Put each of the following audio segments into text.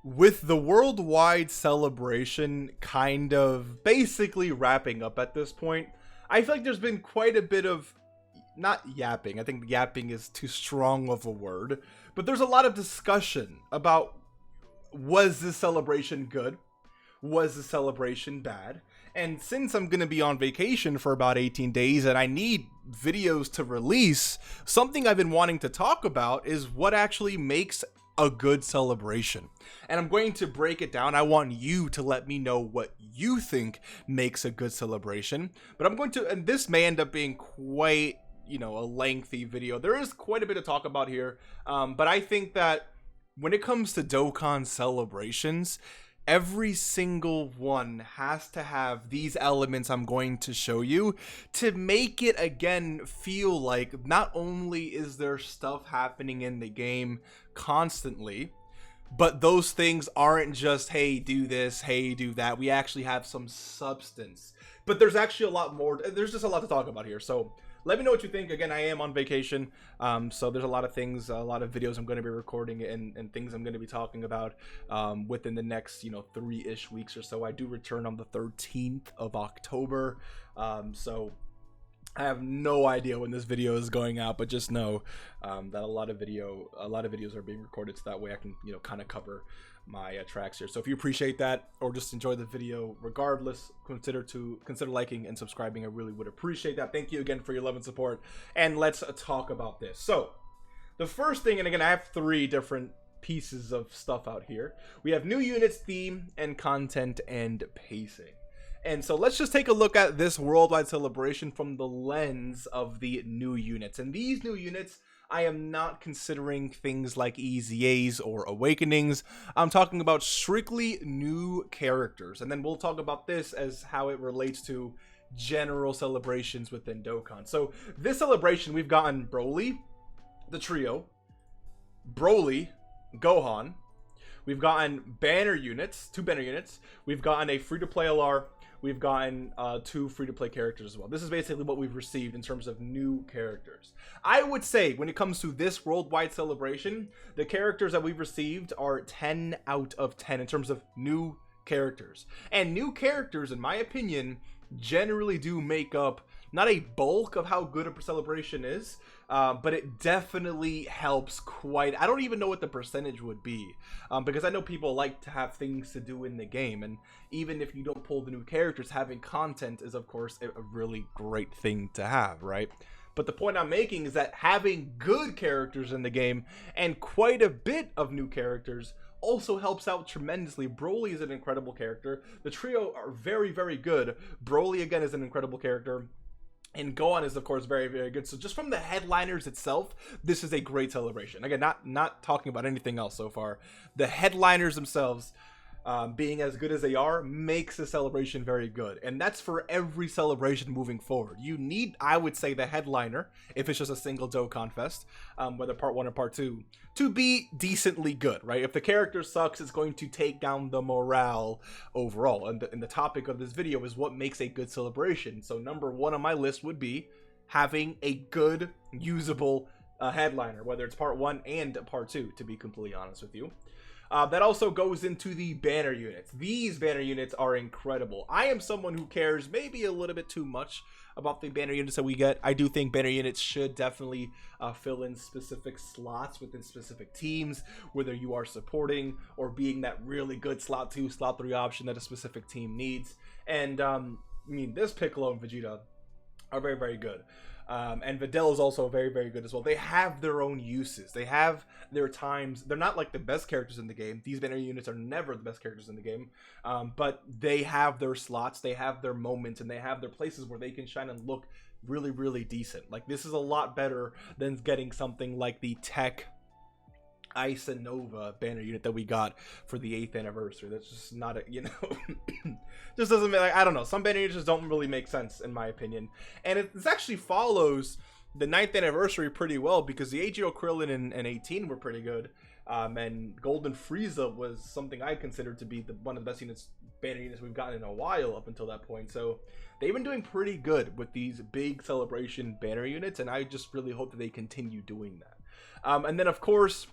With the worldwide celebration kind of basically wrapping up at this point, I feel like there's been quite a bit of, not yapping, I think yapping is too strong of a word, but there's a lot of discussion about, was this celebration good? Was the celebration bad? And since I'm going to be on vacation for about 18 days and I need videos to release, something I've been wanting to talk about is what actually makes a good celebration. And I'm going to break it down. I want you to let me know what you think makes a good celebration. But I'm going to, and this may end up being quite, a lengthy video. There is quite a bit to talk about here. But I think that when it comes to Dokkan celebrations, every single one has to have these elements I'm going to show you to make it again feel like not only is there stuff happening in the game constantly, but those things aren't just, hey, do this, hey, do that. We actually have some substance. But there's actually a lot more. There's just a lot to talk about here. So let me know what you think. Again, I am on vacation, so there's a lot of things, a lot of videos I'm going to be recording and things I'm going to be talking about within the next, 3-ish weeks or so. I do return on the 13th of October, so I have no idea when this video is going out, but just know that a lot of videos are being recorded, so that way I can, kind of cover my tracks here. So if you appreciate that or just enjoy the video regardless, consider liking and subscribing. I really would appreciate that. Thank you again for your love and support, and let's talk about this. So the first thing, and again I have 3 different pieces of stuff out here. We have new units, theme, and content, and pacing. And so let's just take a look at this worldwide celebration from the lens of the new units. And these new units, I am not considering things like EZAs or awakenings. I'm talking about strictly new characters. And then we'll talk about this as how it relates to general celebrations within Dokkan. So this celebration, we've gotten Broly, the trio, Broly, Gohan. We've gotten banner units, 2 banner units. We've gotten a free-to-play LR. We've gotten 2 free-to-play characters as well. This is basically what we've received in terms of new characters. I would say when it comes to this worldwide celebration, the characters that we've received are 10 out of 10 in terms of new characters. And new characters, in my opinion, generally do make up not a bulk of how good a celebration is, but it definitely helps quite. I don't even know what the percentage would be, because I know people like to have things to do in the game, and even if you don't pull the new characters, having content is of course a really great thing to have, right? But the point I'm making is that having good characters in the game and quite a bit of new characters also helps out tremendously. Broly is an incredible character. The trio are very, very good. Broly again is an incredible character. And Gohan is, of course, very, very good. So just from the headliners itself, this is a great celebration. Again, not talking about anything else so far. The headliners themselves, being as good as they are, makes the celebration very good. And that's for every celebration moving forward. You need, I would say, the headliner, if it's just a single Dokkan Fest, whether part 1 or part 2, to be decently good, right? If the character sucks, it's going to take down the morale overall. And the topic of this video is what makes a good celebration. So number 1 on my list would be having a good, usable headliner, whether it's part 1 and part 2, to be completely honest with you. That also goes into the banner units. These banner units are incredible. I am someone who cares maybe a little bit too much about the banner units that we get. I do think banner units should definitely fill in specific slots within specific teams, whether you are supporting or being that really good slot 2, slot 3 option that a specific team needs. And I mean, this Piccolo and Vegeta are very, very good. And Videl is also very, very good as well. They have their own uses. They have their times. They're not like the best characters in the game. These banner units are never the best characters in the game. But they have their slots. They have their moments. And they have their places where they can shine and look really, really decent. Like, this is a lot better than getting something like the Tech Ice and Nova banner unit that we got for the 8th anniversary. That's just not a, just doesn't make, like, I don't know, some banner units just don't really make sense in my opinion. And this actually follows the 9th anniversary pretty well, because the AGO Krillin and 18 were pretty good, and Golden Frieza was something I considered to be one of the best banner units we've gotten in a while up until that point. So they've been doing pretty good with these big celebration banner units, and I just really hope that they continue doing that. And then of course,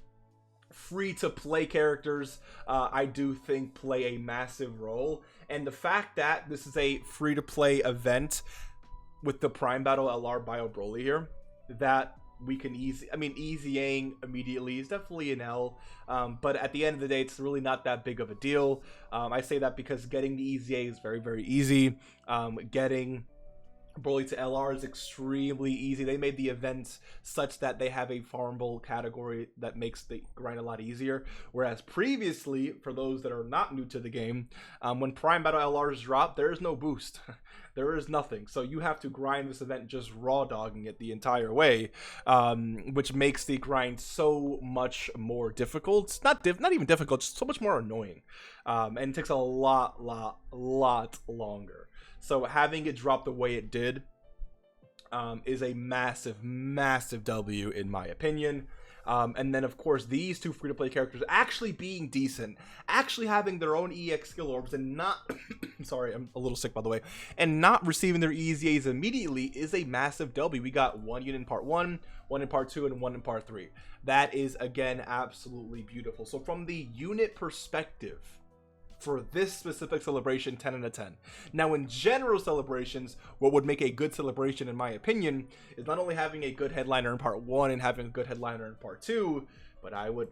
free-to-play characters, I do think play a massive role. And the fact that this is a free-to-play event with the Prime Battle LR Bio Broly here, that we can easying immediately is definitely an L, but at the end of the day, it's really not that big of a deal. I say that because getting the easy A is very, very easy. Getting Broly to LR is extremely easy. They made the events such that they have a farmable category that makes the grind a lot easier. Whereas previously, for those that are not new to the game, when Prime Battle LRs drop, there is no boost. There is nothing. So you have to grind this event just raw dogging it the entire way, which makes the grind so much more difficult. Not even difficult, just so much more annoying. And it takes a lot longer. So having it drop the way it did is a massive W in my opinion. And then of course these two free-to-play characters actually being decent, actually having their own EX skill orbs and not sorry, I'm a little sick by the way, and not receiving their EZAs immediately is a massive W. We got one unit in part 1, one in part 2, and one in part 3. That is again absolutely beautiful. So from the unit perspective, for this specific celebration, 10 out of 10. Now, in general celebrations, what would make a good celebration, in my opinion, is not only having a good headliner in part 1 and having a good headliner in part 2, but I would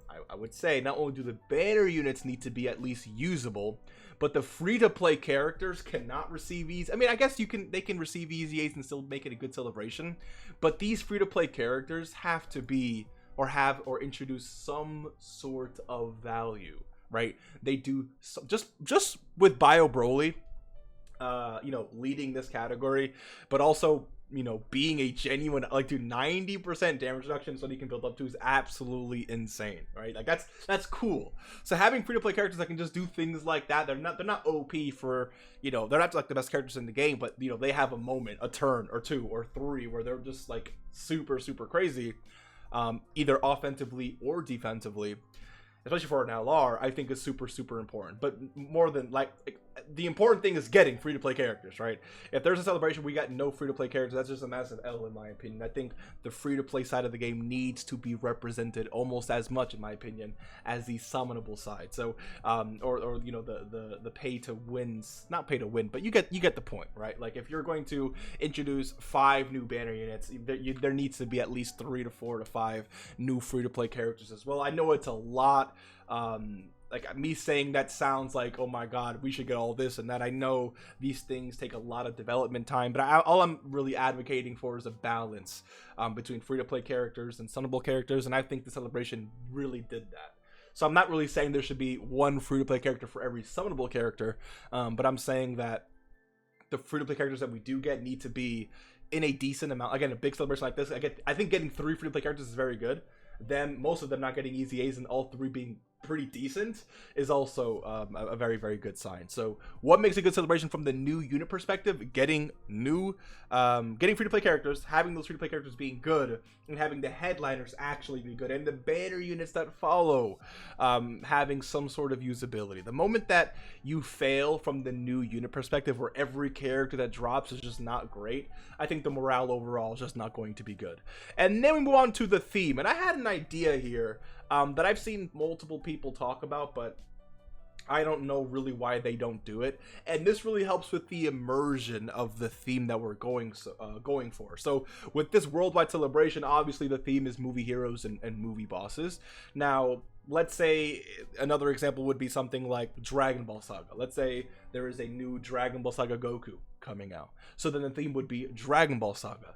say not only do the banner units need to be at least usable, but the free-to-play characters cannot receive easy. I mean, I guess they can receive EZAs and still make it a good celebration, but these free-to-play characters have to be or introduce some sort of value. Right, they do just with Bio Broly, leading this category, but also being a genuine, like, dude, 90% damage reduction so that he can build up to is absolutely insane, right? Like that's cool. So having free to play characters that can just do things like that, they're not OP for, they're not like the best characters in the game, but they have a moment, a turn or 2 or 3 where they're just like super crazy, either offensively or defensively. Especially for an LR, I think is super important. But more than the important thing is getting free-to-play characters, right? If there's a celebration, we got no free-to-play characters, that's just a massive L in my opinion. I think the free-to-play side of the game needs to be represented almost as much, in my opinion, as the summonable side. So, the pay-to-wins, not pay-to-win, but you get the point, right? Like, if you're going to introduce 5 new banner units, there needs to be at least 3 to 4 to 5 new free-to-play characters as well. I know it's a lot. Like, me saying that sounds like, oh my god, we should get all this and that. I know these things take a lot of development time, but all I'm really advocating for is a balance between free-to-play characters and summonable characters, and I think the celebration really did that. So I'm not really saying there should be one free-to-play character for every summonable character, but I'm saying that the free-to-play characters that we do get need to be in a decent amount. Again, a big celebration like this, I think getting 3 free-to-play characters is very good. Then most of them not getting easy A's and all 3 being pretty decent is also a very good sign. So what makes a good celebration from the new unit perspective? Getting free-to-play characters, having those free-to-play characters being good, and having the headliners actually be good, and the banner units that follow having some sort of usability. The moment that you fail from the new unit perspective, where every character that drops is just not great, I think the morale overall is just not going to be good. And then we move on to the theme, and I had an idea here that I've seen multiple people talk about, but I don't know really why they don't do it. And this really helps with the immersion of the theme that we're going for. So with this worldwide celebration, obviously the theme is movie heroes and movie bosses. Now, let's say another example would be something like Dragon Ball Saga. Let's say there is a new Dragon Ball Saga Goku coming out. So then the theme would be Dragon Ball Saga.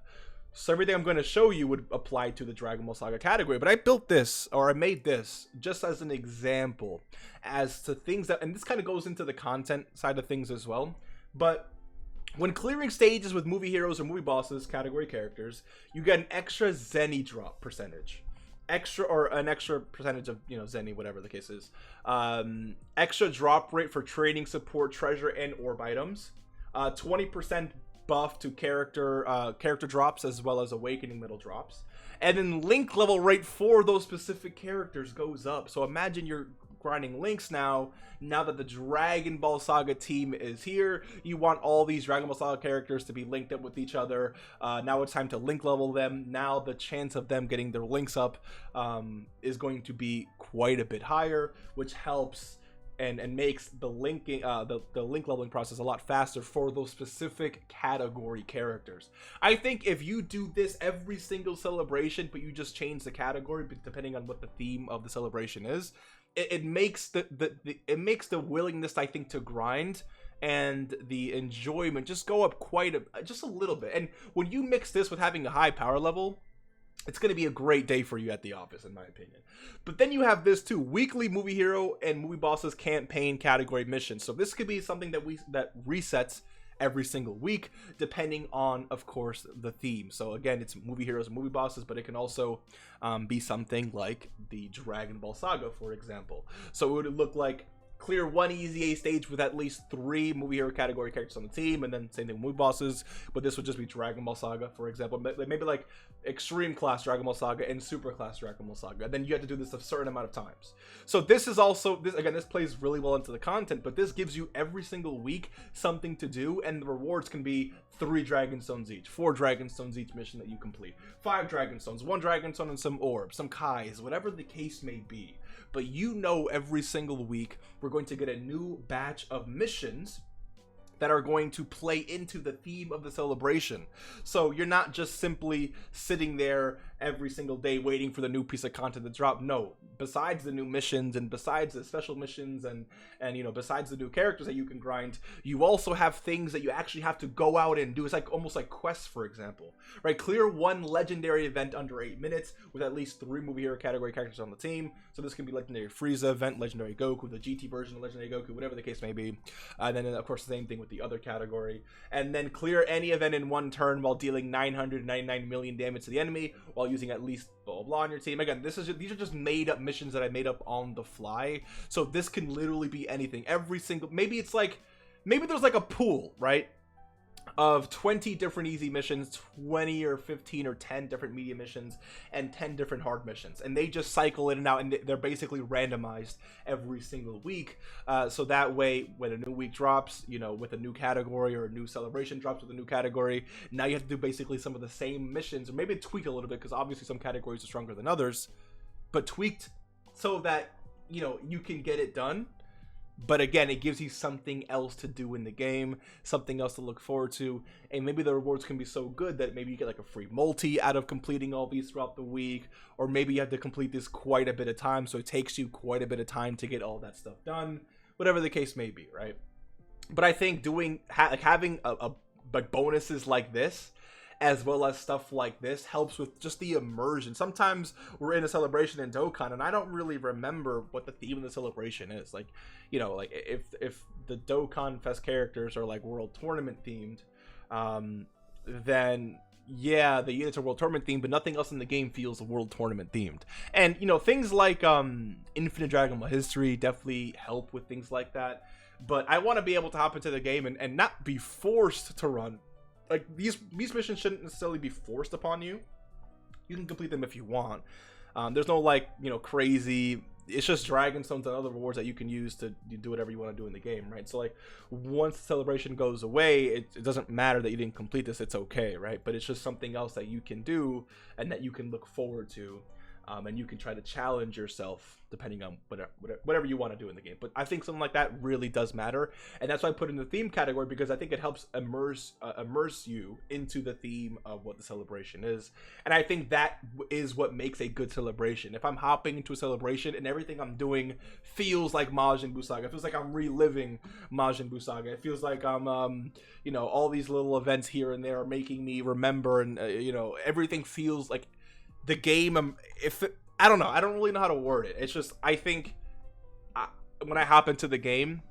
So everything I'm going to show you would apply to the Dragon Ball Saga category, but I built this, or I made this, just as an example as to things that, and this kind of goes into the content side of things as well, but when clearing stages with movie heroes or movie bosses category characters, you get an extra Zenny drop percentage. An extra percentage of, Zenny, whatever the case is. Extra drop rate for training, support, treasure, and orb items. 20% buff to character drops, as well as awakening middle drops, and then link level rate for those specific characters goes up. So imagine you're grinding links now that the Dragon Ball Saga team is here. You want all these Dragon Ball Saga characters to be linked up with each other. Now it's time to link level them. Now the chance of them getting their links up is going to be quite a bit higher, which helps and makes the linking the link leveling process a lot faster for those specific category characters. I think if you do this every single celebration, but you just change the category depending on what the theme of the celebration is, it makes it makes the willingness, I think, to grind and the enjoyment just go up just a little bit. And when you mix this with having a high power level, it's going to be a great day for you at the office, in my opinion. But then you have this too, weekly movie hero and movie bosses campaign category missions. So this could be something that resets every single week, depending on, of course, the theme. So again, it's movie heroes and movie bosses, but it can also be something like the Dragon Ball Saga, for example. So it would look like clear one easy A stage with at least 3 movie hero category characters on the team, and then same thing with movie bosses, but this would just be Dragon Ball Saga, for example. Maybe like extreme class Dragon Ball Saga and super class Dragon Ball Saga, and then you have to do this a certain amount of times. So this is also, this plays really well into the content, but this gives you every single week something to do, and the rewards can be 3 Dragon Stones each, 4 Dragon Stones each mission that you complete, 5 Dragon Stones, 1 Dragon Stone and some orbs, some Kais, whatever the case may be. But you know, every single week we're going to get a new batch of missions that are going to play into the theme of the celebration. So you're not just simply sitting there every single day waiting for the new piece of content to drop. No, besides the new missions and besides the special missions and you know, besides the new characters that you can grind, you also have things that you actually have to go out and do. It's like almost like quests, for example, right? Clear 1 legendary event under 8 minutes with at least 3 movie hero category characters on the team. So this can be legendary Frieza event, legendary Goku, the GT version of legendary Goku, whatever the case may be. And then of course the same thing with the other category. And then clear any event in 1 turn while dealing 999 million damage to the enemy while using at least blah blah blah on your team. Again, these are just made up missions that I made up on the fly. So this can literally be anything. Every single, maybe there's like a pool, right, of 20 different easy missions, 20 or 15 or 10 different medium missions, and 10 different hard missions, and they just cycle in and out, and they're basically randomized every single week. So that way, when a new week drops, you know, with a new category, or a new celebration drops with a new category, now you have to do basically some of the same missions, or maybe tweaked a little bit, because obviously some categories are stronger than others, but tweaked so that, you know, you can get it done. But again, it gives you something else to do in the game, something else to look forward to, and maybe the rewards can be so good that maybe you get like a free multi out of completing all these throughout the week, or maybe you have to complete this quite a bit of time, so it takes you quite a bit of time to get all that stuff done, whatever the case may be, right? But I think having like bonuses like this, as well as stuff like this, helps with just the immersion. Sometimes we're in a celebration in Dokkan, and I don't really remember what the theme of the celebration is. Like, you know, like if the Dokkan Fest characters are like World Tournament themed, then yeah, the units are World Tournament themed, but nothing else in the game feels World Tournament themed. And you know, things like Infinite Dragon Ball History definitely help with things like that. But I want to be able to hop into the game and not be forced to run. Like, these missions shouldn't necessarily be forced upon you. You can complete them if you want. There's no, like, you know, crazy... It's just Dragon Stones and other rewards that you can use to do whatever you want to do in the game, right? So, like, once the celebration goes away, it doesn't matter that you didn't complete this. It's okay, right? But it's just something else that you can do and that you can look forward to. And you can try to challenge yourself depending on whatever you want to do in the game. But I think something like that really does matter, and that's why I put it in the theme category, because I think it helps immerse you into the theme of what the celebration is. And I think that is what makes a good celebration. If I'm hopping into a celebration and everything I'm doing feels like Majin Buu Saga, it feels like I'm reliving Majin Buu Saga, it feels like I'm you know, all these little events here and there are making me remember, and you know, everything feels like the game. I don't know, I don't really know how to word it. It's just, I think when I hop into the game,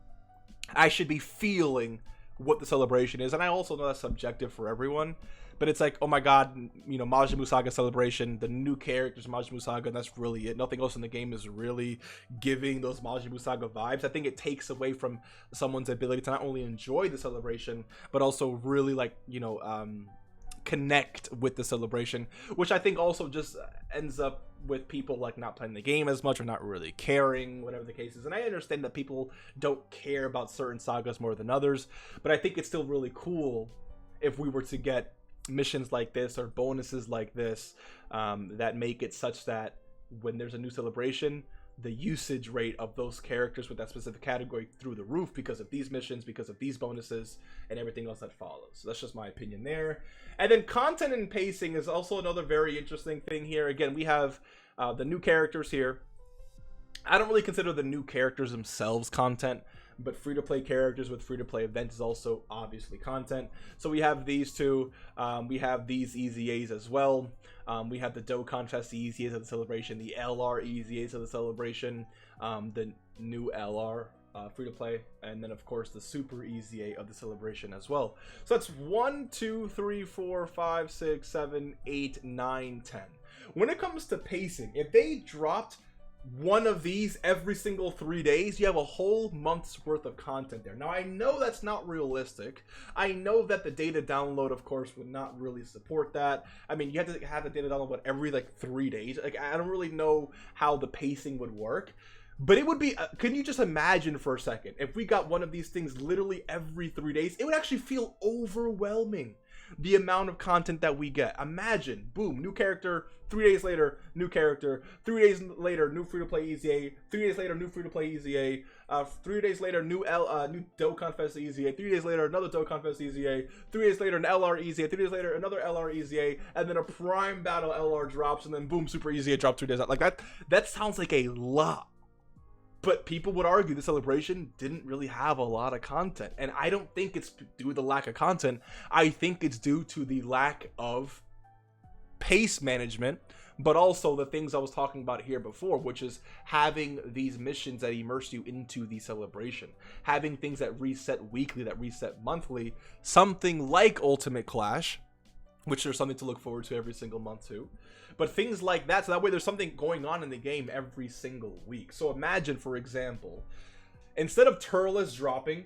I should be feeling what the celebration is. And I also know that's subjective for everyone, but it's like, oh my god, you know, Majin Buu Saga celebration, the new characters Majin Buu Saga, and that's really it. Nothing else in the game is really giving those Majin Buu Saga vibes. I think it takes away from someone's ability to not only enjoy the celebration, but also really, like, you know, connect with the celebration, which I think also just ends up with people like not playing the game as much or not really caring, whatever the case is. And I understand that people don't care about certain sagas more than others, but I think it's still really cool if we were to get missions like this or bonuses like this that make it such that when there's a new celebration, the usage rate of those characters with that specific category through the roof because of these missions, because of these bonuses, and everything else that follows. So that's just my opinion there. And then content and pacing is also another very interesting thing here. Again, we have the new characters here. I don't really consider the new characters themselves content, but free-to-play characters with free-to-play events is also obviously content. So we have these two. We have these EZAs as well. We have the Dokkan Fest EZAs of the celebration, the LR EZAs of the celebration, the new LR free-to-play, and then of course the Super EZA of the celebration as well. So that's 1, 2, 3, 4, 5, 6, 7, 8, 9, 10. When it comes to pacing, if they dropped one of these every single 3 days, you have a whole month's worth of content there. Now, I know that's not realistic. I know that the data download, of course, would not really support that. I mean, you have to have the data download every like 3 days. Like, I don't really know how the pacing would work, but it would be, can you just imagine for a second, if we got one of these things literally every 3 days, it would actually feel overwhelming. The amount of content that we get. Imagine, boom, new character, 3 days later, new character, 3 days later, new free-to-play EZA, 3 days later, new free-to-play EZA, 3 days later, new Dokkan Fest EZA, 3 days later, another Dokkan Fest EZA, 3 days later, an LR EZA, 3 days later, another LR EZA, and then a Prime Battle LR drops, and then boom, Super EZA dropped 2 days out. Like, that sounds like a lot. But people would argue the celebration didn't really have a lot of content. And I don't think it's due to the lack of content. I think it's due to the lack of pace management, but also the things I was talking about here before, which is having these missions that immerse you into the celebration. Having things that reset weekly, that reset monthly. Something like Ultimate Clash, which there's something to look forward to every single month too. But things like that, so that way there's something going on in the game every single week. So imagine, for example, instead of Turles dropping,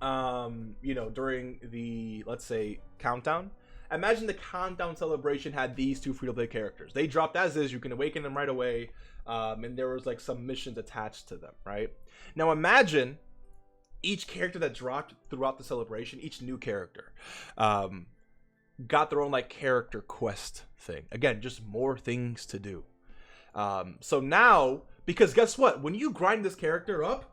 you know, during the, let's say, countdown, imagine the countdown celebration had these two free-to-play characters. They dropped as is, you can awaken them right away, and there was like some missions attached to them, right? Now imagine each character that dropped throughout the celebration, each new character, got their own like character quest thing. Again, just more things to do. So now, because guess what? When you grind this character up,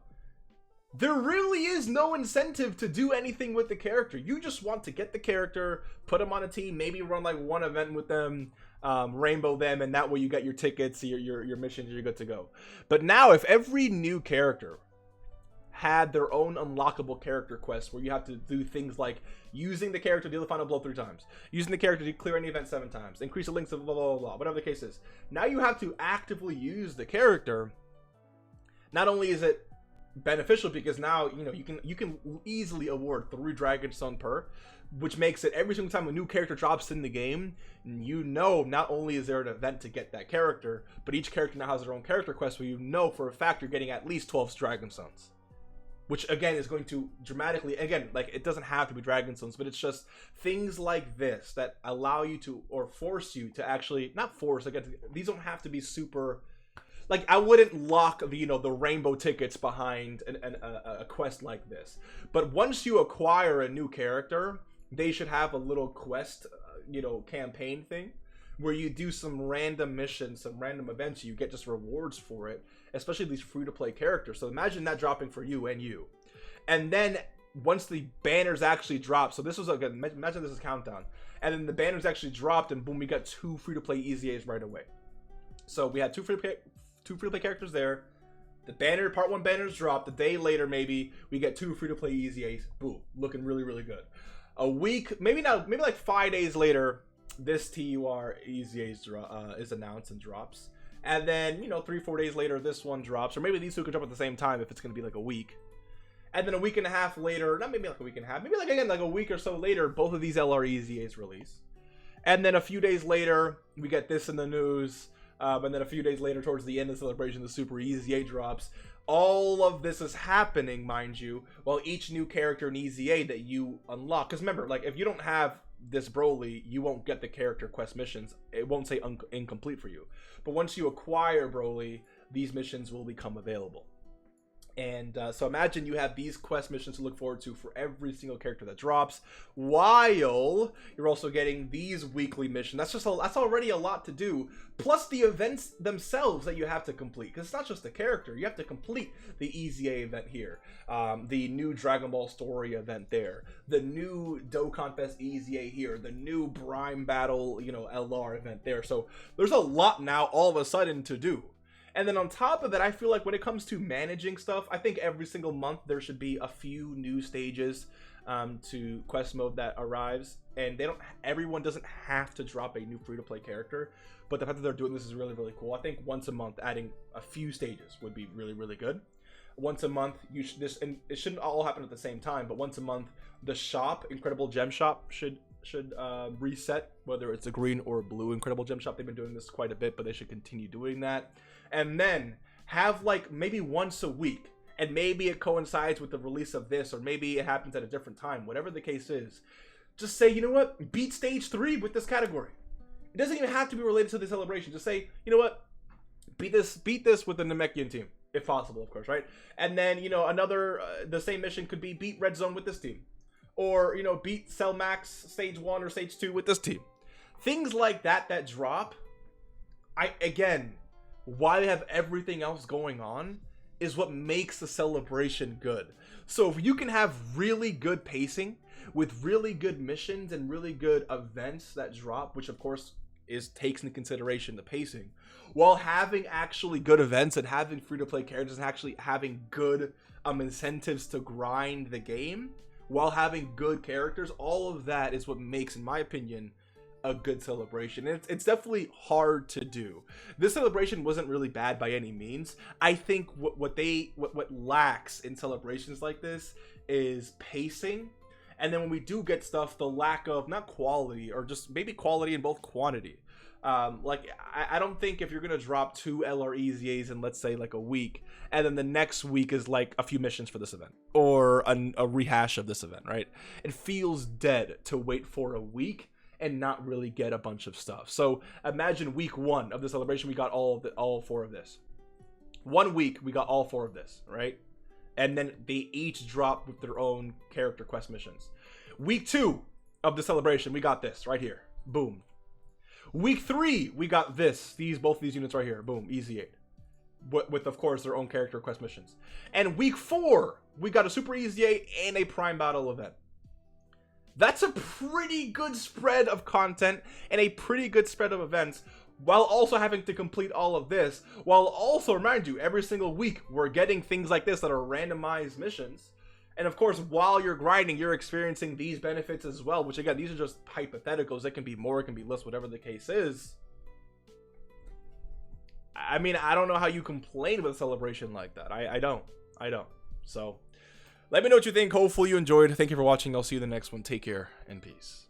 there really is no incentive to do anything with the character. You just want to get the character, put them on a team, maybe run like one event with them, rainbow them, and that way you got your tickets, your missions, you're good to go. But now, if every new character had their own unlockable character quest where you have to do things like using the character to deal the final blow 3 times, using the character to clear any event 7 times, increase the links of blah, blah, blah, blah, whatever the case is. Now you have to actively use the character. Not only is it beneficial because now, you know, you can easily award 3 Dragon Stone per, which makes it every single time a new character drops in the game, you know, not only is there an event to get that character, but each character now has their own character quest where you know for a fact you're getting at least 12 Dragon Stones. Which again is going to dramatically, again, like it doesn't have to be Dragon Stones, but it's just things like this that allow you to, or force you to actually, not force, again, these don't have to be super, like I wouldn't lock the, you know, the rainbow tickets behind a quest like this. But once you acquire a new character, they should have a little quest, you know, campaign thing where you do some random missions, some random events, you get just rewards for it, especially these free-to-play characters. So imagine that dropping for you and you. And then once the banners actually drop, so this was like, imagine this is countdown, and then the banners actually dropped, and boom, we got 2 free-to-play EZAs right away. So we had two free-to-play characters there. The banner, part 1 banners dropped. The day later, maybe, we get 2 free-to-play EZAs. Boom, looking really, really good. A week, maybe like 5 days later, this TUR EZA is announced and drops. And then, you know, 3-4 days later, this one drops. Or maybe these two could drop at the same time if it's going to be like a week. And then a week and a half later, not maybe like a week and a half, maybe like, again, like a week or so later, both of these LR EZAs release. And then a few days later, we get this in the news. And then a few days later, towards the end of the celebration, the Super EZA drops. All of this is happening, mind you, while each new character in EZA that you unlock. Because remember, like, if you don't have this Broly, you won't get the character quest missions. It won't say incomplete for you. But once you acquire Broly, these missions will become available. And so imagine you have these quest missions to look forward to for every single character that drops, while you're also getting these weekly missions. That's already a lot to do. Plus the events themselves that you have to complete, because it's not just the character. You have to complete the EZA event here, the new Dragon Ball Story event there, the new Dokkan Fest EZA here, the new Brime Battle, you know, LR event there. So there's a lot now all of a sudden to do. And then on top of that, I feel like when it comes to managing stuff, I think every single month there should be a few new stages to quest mode that arrives. And everyone doesn't have to drop a new free-to-play character. But the fact that they're doing this is really, really cool. I think once a month, adding a few stages would be really, really good. Once a month, and it shouldn't all happen at the same time, but once a month, the shop, Incredible Gem Shop, should reset, whether it's a green or a blue Incredible Gem Shop. They've been doing this quite a bit, but they should continue doing that. And then have like maybe once a week, and maybe it coincides with the release of this, or maybe it happens at a different time, whatever the case is. Just say, you know what, beat stage 3 with this category. It doesn't even have to be related to the celebration. Just say, you know what, beat this with the Namekian team, if possible, of course, right? And then, you know, the same mission could be beat Red Zone with this team. Or, you know, beat Cell Max stage 1 or stage 2 with this team. Things like that drop, again, why they have everything else going on is what makes the celebration good. So if you can have really good pacing with really good missions and really good events that drop, which of course takes into consideration the pacing, while having actually good events and having free-to-play characters and actually having good incentives to grind the game, while having good characters, all of that is what makes, in my opinion, a good celebration. And it's definitely hard to do. This celebration wasn't really bad by any means. I think what lacks in celebrations like this is pacing. And then when we do get stuff, the lack of, not quality, or just maybe quality in both quantity. Like, I don't think if you're gonna drop 2 LREZAs in, let's say, like a week, and then the next week is like a few missions for this event, or a rehash of this event, right? It feels dead to wait for a week and not really get a bunch of stuff. So imagine week 1 of the celebration, we got all 4 of this. 1 week, we got all 4 of this, right? And then they each drop with their own character quest missions. Week 2 of the celebration, we got this right here. Boom. Week 3, we got both these units right here. Boom, easy 8. With of course their own character quest missions. And week 4, we got a super easy 8 and a prime battle event. That's a pretty good spread of content and a pretty good spread of events, while also having to complete all of this, while also, remind you, every single week we're getting things like this that are randomized missions. And of course, while you're grinding, you're experiencing these benefits as well, which again, these are just hypotheticals. It can be more, it can be less, whatever the case is. I mean, I don't know how you complain with a celebration like that. I don't. So let me know what you think. Hopefully you enjoyed. Thank you for watching. I'll see you in the next one. Take care and peace.